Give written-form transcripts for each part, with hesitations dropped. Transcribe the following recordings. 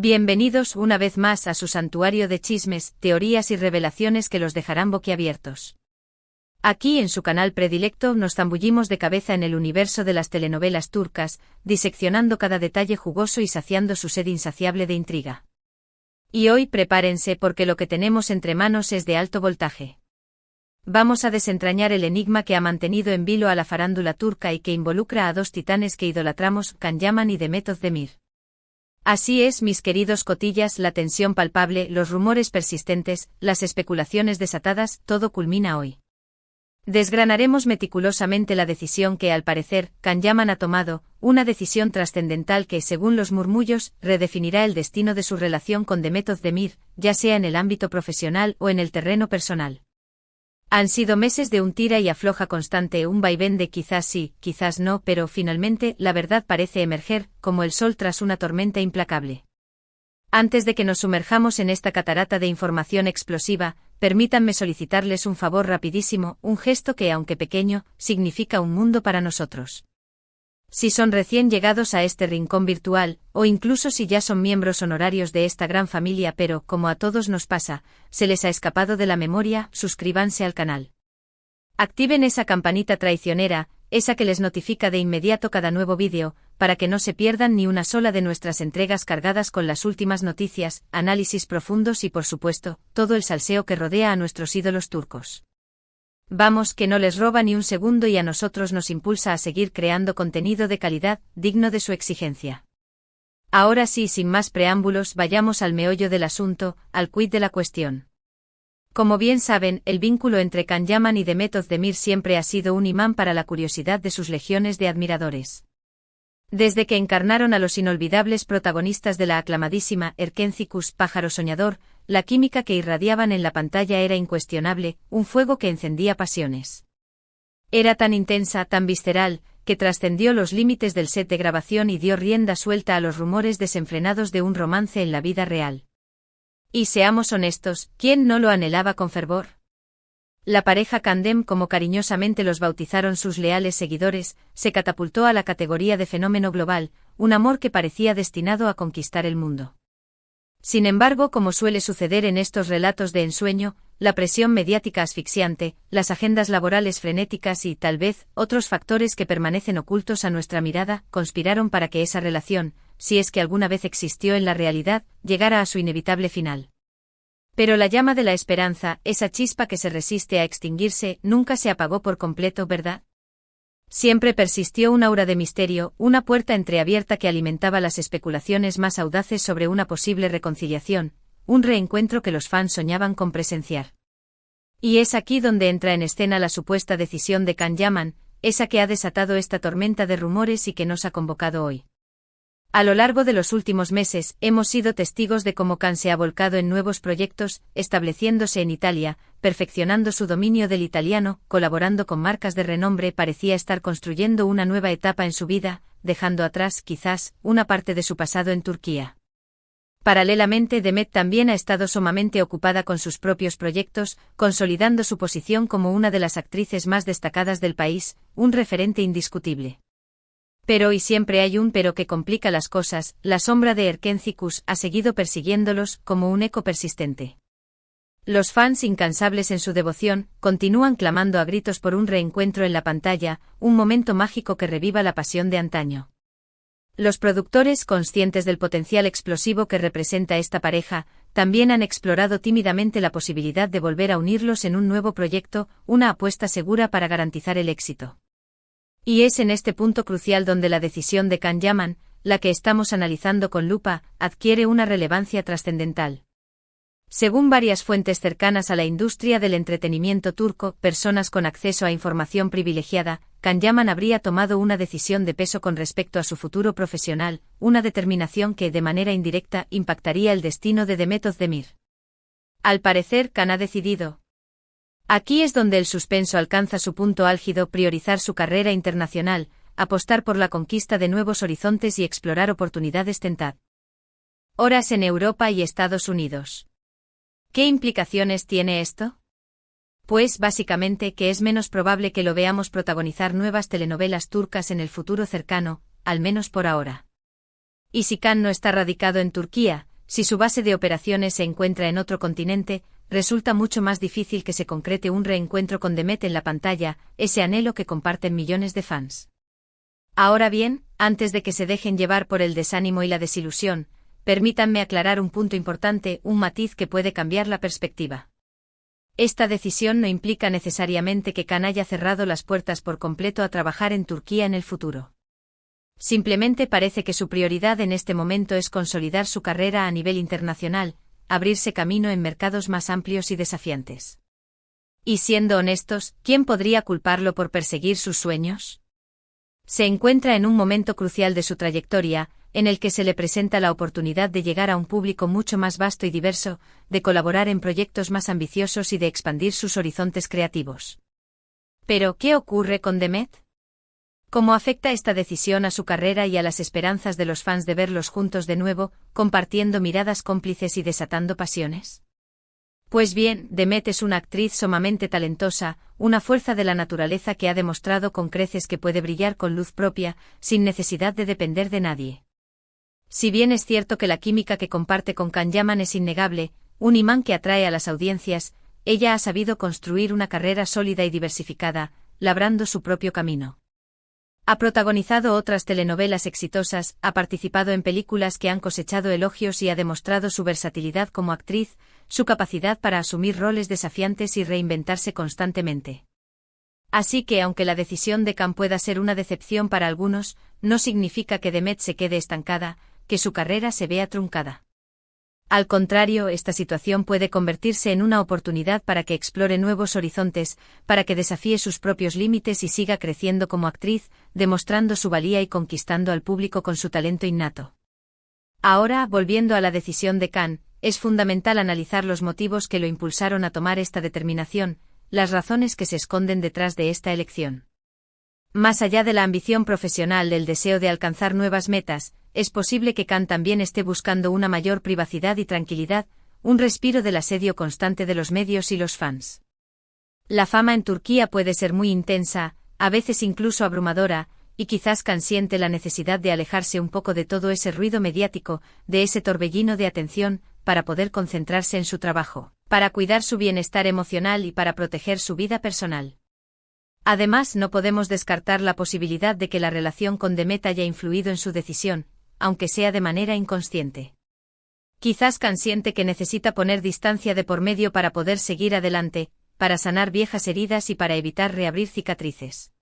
Bienvenidos una vez más a su santuario de chismes, teorías y revelaciones que los dejarán boquiabiertos. Aquí en su canal predilecto nos zambullimos de cabeza en el universo de las telenovelas turcas, diseccionando cada detalle jugoso y saciando su sed insaciable de intriga. Y hoy prepárense porque lo que tenemos entre manos es de alto voltaje. Vamos a desentrañar el enigma que ha mantenido en vilo a la farándula turca y que involucra a dos titanes que idolatramos, Can Yaman y Demet Özdemir. Así es, mis queridos cotillas, la tensión palpable, los rumores persistentes, las especulaciones desatadas, todo culmina hoy. Desgranaremos meticulosamente la decisión que, al parecer, Can Yaman ha tomado, una decisión trascendental que, según los murmullos, redefinirá el destino de su relación con Demet Özdemir, ya sea en el ámbito profesional o en el terreno personal. Han sido meses de un tira y afloja constante, un vaivén de quizás sí, quizás no, pero finalmente la verdad parece emerger, como el sol tras una tormenta implacable. Antes de que nos sumerjamos en esta catarata de información explosiva, permítanme solicitarles un favor rapidísimo, un gesto que, aunque pequeño, significa un mundo para nosotros. Si son recién llegados a este rincón virtual, o incluso si ya son miembros honorarios de esta gran familia pero, como a todos nos pasa, se les ha escapado de la memoria, suscríbanse al canal. Activen esa campanita traicionera, esa que les notifica de inmediato cada nuevo vídeo, para que no se pierdan ni una sola de nuestras entregas cargadas con las últimas noticias, análisis profundos y por supuesto, todo el salseo que rodea a nuestros ídolos turcos. Vamos, que no les roba ni un segundo y a nosotros nos impulsa a seguir creando contenido de calidad, digno de su exigencia. Ahora sí, sin más preámbulos, vayamos al meollo del asunto, al quid de la cuestión. Como bien saben, el vínculo entre Can Yaman y Demet Özdemir siempre ha sido un imán para la curiosidad de sus legiones de admiradores. Desde que encarnaron a los inolvidables protagonistas de la aclamadísima Erkenci-Kuş, pájaro soñador, la química que irradiaban en la pantalla era incuestionable, un fuego que encendía pasiones. Era tan intensa, tan visceral, que trascendió los límites del set de grabación y dio rienda suelta a los rumores desenfrenados de un romance en la vida real. Y seamos honestos, ¿quién no lo anhelaba con fervor? La pareja Candem, como cariñosamente los bautizaron sus leales seguidores, se catapultó a la categoría de fenómeno global, un amor que parecía destinado a conquistar el mundo. Sin embargo, como suele suceder en estos relatos de ensueño, la presión mediática asfixiante, las agendas laborales frenéticas y, tal vez, otros factores que permanecen ocultos a nuestra mirada, conspiraron para que esa relación, si es que alguna vez existió en la realidad, llegara a su inevitable final. Pero la llama de la esperanza, esa chispa que se resiste a extinguirse, nunca se apagó por completo, ¿verdad? Siempre persistió un aura de misterio, una puerta entreabierta que alimentaba las especulaciones más audaces sobre una posible reconciliación, un reencuentro que los fans soñaban con presenciar. Y es aquí donde entra en escena la supuesta decisión de Can Yaman, esa que ha desatado esta tormenta de rumores y que nos ha convocado hoy. A lo largo de los últimos meses, hemos sido testigos de cómo Can se ha volcado en nuevos proyectos, estableciéndose en Italia, perfeccionando su dominio del italiano, colaborando con marcas de renombre, parecía estar construyendo una nueva etapa en su vida, dejando atrás, quizás, una parte de su pasado en Turquía. Paralelamente, Demet también ha estado sumamente ocupada con sus propios proyectos, consolidando su posición como una de las actrices más destacadas del país, un referente indiscutible. Pero y siempre hay un pero que complica las cosas, la sombra de Erkenci-Kuş ha seguido persiguiéndolos como un eco persistente. Los fans, incansables en su devoción, continúan clamando a gritos por un reencuentro en la pantalla, un momento mágico que reviva la pasión de antaño. Los productores, conscientes del potencial explosivo que representa esta pareja, también han explorado tímidamente la posibilidad de volver a unirlos en un nuevo proyecto, una apuesta segura para garantizar el éxito. Y es en este punto crucial donde la decisión de Can Yaman, la que estamos analizando con lupa, adquiere una relevancia trascendental. Según varias fuentes cercanas a la industria del entretenimiento turco, personas con acceso a información privilegiada, Can Yaman habría tomado una decisión de peso con respecto a su futuro profesional, una determinación que, de manera indirecta, impactaría el destino de Demet Özdemir. Al parecer, Can ha decidido. Aquí es donde el suspenso alcanza su punto álgido: priorizar su carrera internacional, apostar por la conquista de nuevos horizontes y explorar oportunidades tentadoras en Europa y Estados Unidos. ¿Qué implicaciones tiene esto? Pues básicamente que es menos probable que lo veamos protagonizar nuevas telenovelas turcas en el futuro cercano, al menos por ahora. Y si Can no está radicado en Turquía, si su base de operaciones se encuentra en otro continente, resulta mucho más difícil que se concrete un reencuentro con Demet en la pantalla, ese anhelo que comparten millones de fans. Ahora bien, antes de que se dejen llevar por el desánimo y la desilusión, permítanme aclarar un punto importante, un matiz que puede cambiar la perspectiva. Esta decisión no implica necesariamente que Can haya cerrado las puertas por completo a trabajar en Turquía en el futuro. Simplemente parece que su prioridad en este momento es consolidar su carrera a nivel internacional, abrirse camino en mercados más amplios y desafiantes. Y siendo honestos, ¿quién podría culparlo por perseguir sus sueños? Se encuentra en un momento crucial de su trayectoria, en el que se le presenta la oportunidad de llegar a un público mucho más vasto y diverso, de colaborar en proyectos más ambiciosos y de expandir sus horizontes creativos. Pero, ¿qué ocurre con Demet? ¿Cómo afecta esta decisión a su carrera y a las esperanzas de los fans de verlos juntos de nuevo, compartiendo miradas cómplices y desatando pasiones? Pues bien, Demet es una actriz sumamente talentosa, una fuerza de la naturaleza que ha demostrado con creces que puede brillar con luz propia, sin necesidad de depender de nadie. Si bien es cierto que la química que comparte con Can Yaman es innegable, un imán que atrae a las audiencias, ella ha sabido construir una carrera sólida y diversificada, labrando su propio camino. Ha protagonizado otras telenovelas exitosas, ha participado en películas que han cosechado elogios y ha demostrado su versatilidad como actriz, su capacidad para asumir roles desafiantes y reinventarse constantemente. Así que aunque la decisión de Can pueda ser una decepción para algunos, no significa que Demet se quede estancada, que su carrera se vea truncada. Al contrario, esta situación puede convertirse en una oportunidad para que explore nuevos horizontes, para que desafíe sus propios límites y siga creciendo como actriz, demostrando su valía y conquistando al público con su talento innato. Ahora, volviendo a la decisión de Can, es fundamental analizar los motivos que lo impulsaron a tomar esta determinación, las razones que se esconden detrás de esta elección. Más allá de la ambición profesional del deseo de alcanzar nuevas metas, es posible que Can también esté buscando una mayor privacidad y tranquilidad, un respiro del asedio constante de los medios y los fans. La fama en Turquía puede ser muy intensa, a veces incluso abrumadora, y quizás Can siente la necesidad de alejarse un poco de todo ese ruido mediático, de ese torbellino de atención, para poder concentrarse en su trabajo, para cuidar su bienestar emocional y para proteger su vida personal. Además, no podemos descartar la posibilidad de que la relación con Demet haya influido en su decisión, aunque sea de manera inconsciente. Quizás Can siente que necesita poner distancia de por medio para poder seguir adelante, para sanar viejas heridas y para evitar reabrir cicatrices.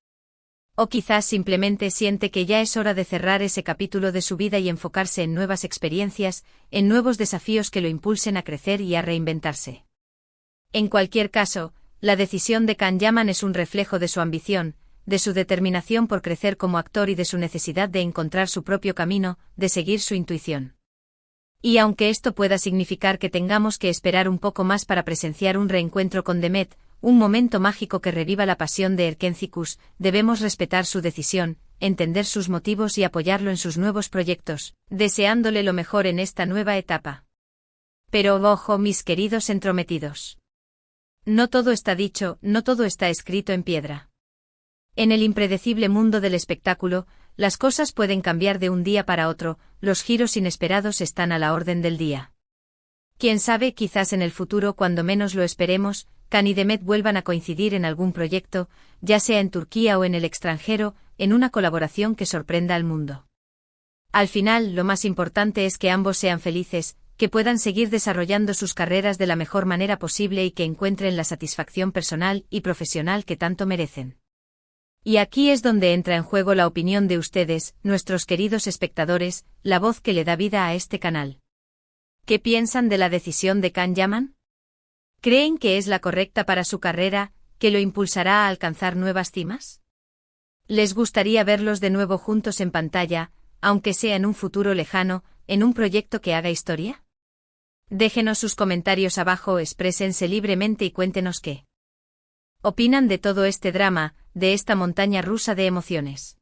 O quizás simplemente siente que ya es hora de cerrar ese capítulo de su vida y enfocarse en nuevas experiencias, en nuevos desafíos que lo impulsen a crecer y a reinventarse. En cualquier caso, la decisión de Can Yaman es un reflejo de su ambición, de su determinación por crecer como actor y de su necesidad de encontrar su propio camino, de seguir su intuición. Y aunque esto pueda significar que tengamos que esperar un poco más para presenciar un reencuentro con Demet, un momento mágico que reviva la pasión de Erkencikus, debemos respetar su decisión, entender sus motivos y apoyarlo en sus nuevos proyectos, deseándole lo mejor en esta nueva etapa. Pero ojo, mis queridos entrometidos. No todo está dicho, no todo está escrito en piedra. En el impredecible mundo del espectáculo, las cosas pueden cambiar de un día para otro, los giros inesperados están a la orden del día. Quién sabe, quizás en el futuro, cuando menos lo esperemos, Can y Demet vuelvan a coincidir en algún proyecto, ya sea en Turquía o en el extranjero, en una colaboración que sorprenda al mundo. Al final, lo más importante es que ambos sean felices, que puedan seguir desarrollando sus carreras de la mejor manera posible y que encuentren la satisfacción personal y profesional que tanto merecen. Y aquí es donde entra en juego la opinión de ustedes, nuestros queridos espectadores, la voz que le da vida a este canal. ¿Qué piensan de la decisión de Can Yaman? ¿Creen que es la correcta para su carrera, que lo impulsará a alcanzar nuevas cimas? ¿Les gustaría verlos de nuevo juntos en pantalla, aunque sea en un futuro lejano, en un proyecto que haga historia? Déjenos sus comentarios abajo, exprésense libremente y cuéntenos qué opinan de todo este drama, de esta montaña rusa de emociones.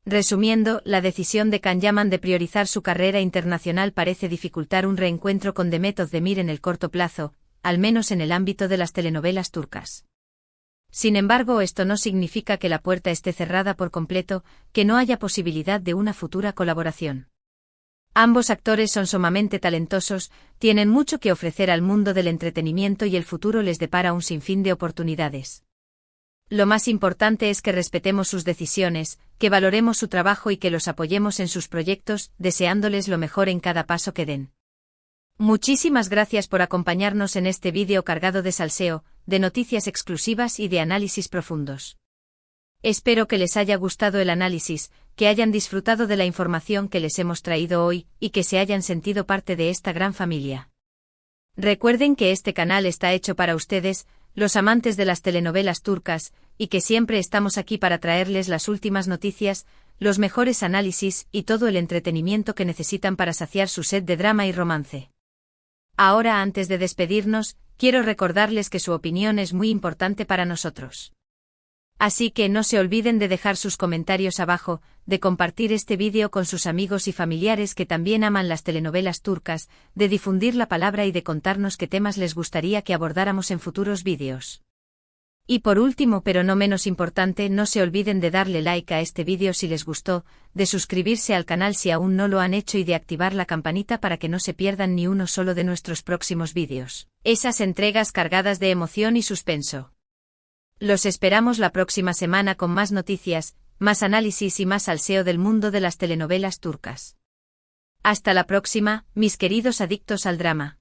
Resumiendo, la decisión de Can Yaman de priorizar su carrera internacional parece dificultar un reencuentro con Demet Özdemir en el corto plazo, al menos en el ámbito de las telenovelas turcas. Sin embargo, esto no significa que la puerta esté cerrada por completo, que no haya posibilidad de una futura colaboración. Ambos actores son sumamente talentosos, tienen mucho que ofrecer al mundo del entretenimiento y el futuro les depara un sinfín de oportunidades. Lo más importante es que respetemos sus decisiones, que valoremos su trabajo y que los apoyemos en sus proyectos, deseándoles lo mejor en cada paso que den. Muchísimas gracias por acompañarnos en este vídeo cargado de salseo, de noticias exclusivas y de análisis profundos. Espero que les haya gustado el análisis, que hayan disfrutado de la información que les hemos traído hoy, y que se hayan sentido parte de esta gran familia. Recuerden que este canal está hecho para ustedes, los amantes de las telenovelas turcas, y que siempre estamos aquí para traerles las últimas noticias, los mejores análisis y todo el entretenimiento que necesitan para saciar su sed de drama y romance. Ahora, antes de despedirnos, quiero recordarles que su opinión es muy importante para nosotros. Así que no se olviden de dejar sus comentarios abajo, de compartir este vídeo con sus amigos y familiares que también aman las telenovelas turcas, de difundir la palabra y de contarnos qué temas les gustaría que abordáramos en futuros vídeos. Y por último, pero no menos importante, no se olviden de darle like a este vídeo si les gustó, de suscribirse al canal si aún no lo han hecho y de activar la campanita para que no se pierdan ni uno solo de nuestros próximos vídeos. Esas entregas cargadas de emoción y suspenso. Los esperamos la próxima semana con más noticias, más análisis y más salseo del mundo de las telenovelas turcas. Hasta la próxima, mis queridos adictos al drama.